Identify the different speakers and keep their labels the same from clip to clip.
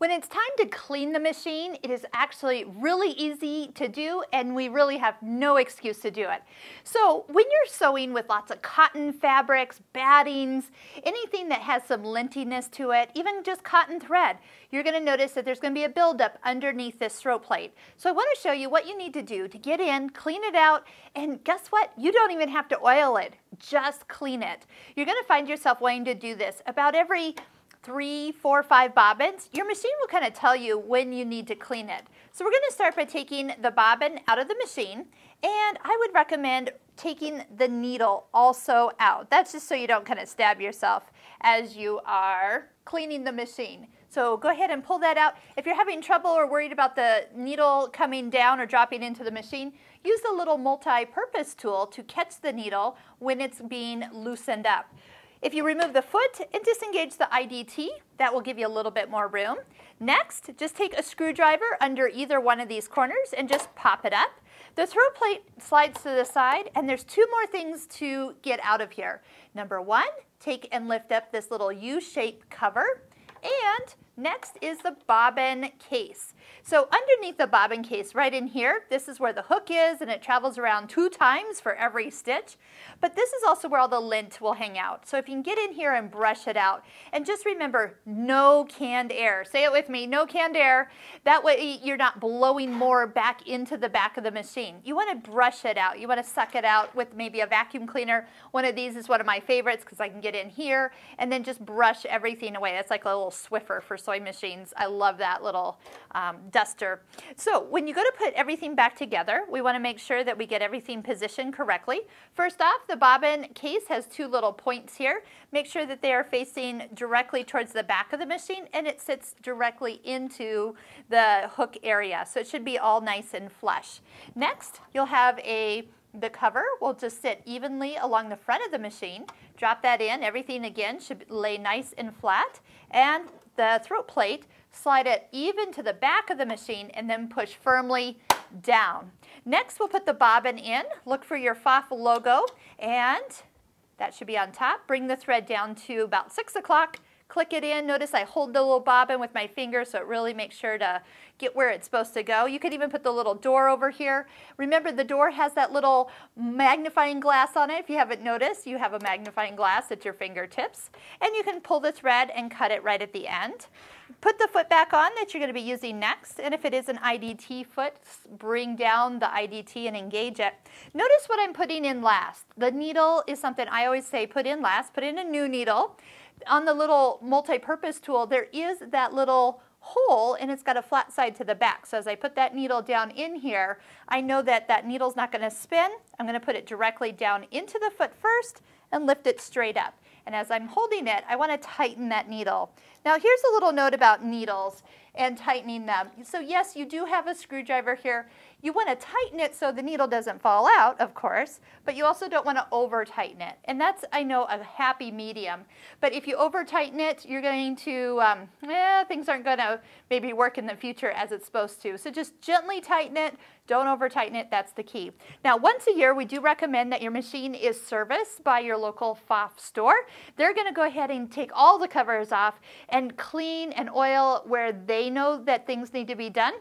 Speaker 1: When it's time to clean the machine, it is actually really easy to do, and we really have no excuse to do it. So when you're sewing with lots of cotton fabrics, battings, anything that has some lintiness to it, even just cotton thread, you're going to notice that there's going to be a buildup underneath this throat plate. So I want to show you what you need to do to get in, clean it out, and guess what? You don't even have to oil it, just clean it. You're going to find yourself wanting to do this about every 3, 4, 5 bobbins. Your machine will kind of tell you when you need to clean it. So we're going to start by taking the bobbin out of the machine, and I would recommend taking the needle also out. That's just so you don't kind of stab yourself as you are cleaning the machine. So go ahead and pull that out. If you're having trouble or worried about the needle coming down or dropping into the machine, use the little multi-purpose tool to catch the needle when it's being loosened up. If you remove the foot and disengage the IDT, that will give you a little bit more room. Next, just take a screwdriver under either one of these corners and just pop it up. The throat plate slides to the side, and there's 2 more things to get out of here. Number 1, take and lift up this little U-shaped cover. And next is the bobbin case. So underneath the bobbin case, right in here, this is where the hook is, and it travels around 2 times for every stitch. But this is also where all the lint will hang out. So if you can get in here and brush it out, and just remember, no canned air. Say it with me, no canned air. That way you're not blowing more back into the back of the machine. You want to brush it out. You want to suck it out with maybe a vacuum cleaner. One of these is one of my favorites because I can get in here and then just brush everything away. That's like a little Swiffer for sewing machines. I love that little duster. So when you go to put everything back together, we want to make sure that we get everything positioned correctly. First off, the bobbin case has 2 little points here. Make sure that they are facing directly towards the back of the machine, and it sits directly into the hook area. So it should be all nice and flush. Next, you'll have the cover will just sit evenly along the front of the machine. Drop that in. Everything again should lay nice and flat. And the throat plate, slide it even to the back of the machine and then push firmly down. Next, we'll put the bobbin in. Look for your Pfaff logo, and that should be on top. Bring the thread down to about 6 o'clock. Click it in. Notice I hold the little bobbin with my finger so it really makes sure to get where it's supposed to go. You could even put the little door over here. Remember, the door has that little magnifying glass on it. If you haven't noticed, you have a magnifying glass at your fingertips. And you can pull the thread and cut it right at the end. Put the foot back on that you're going to be using next, and if it is an IDT foot, bring down the IDT and engage it. Notice what I'm putting in last. The needle is something I always say put in last. Put in a new needle. On the little multi-purpose tool, there is that little hole, and it's got a flat side to the back. So as I put that needle down in here, I know that that needle's not going to spin. I'm going to put it directly down into the foot first and lift it straight up. And as I'm holding it, I want to tighten that needle. Now here's a little note about needles and tightening them. So yes, you do have a screwdriver here. You want to tighten it so the needle doesn't fall out, of course, but you also don't want to over tighten it. And that's, I know, a happy medium. But if you over tighten it, you're going to, things aren't going to maybe work in the future as it's supposed to. So just gently tighten it. Don't over tighten it. That's the key. Now, once a year, we do recommend that your machine is serviced by your local Pfaff store. They're going to go ahead and take all the covers off and clean and oil where they know that things need to be done.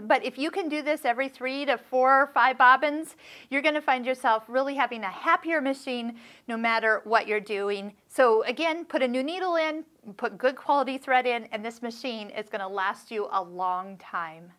Speaker 1: But if you can do this every 3 to 4 or 5 bobbins, you're going to find yourself really having a happier machine no matter what you're doing. So again, put a new needle in, put good quality thread in, and this machine is going to last you a long time.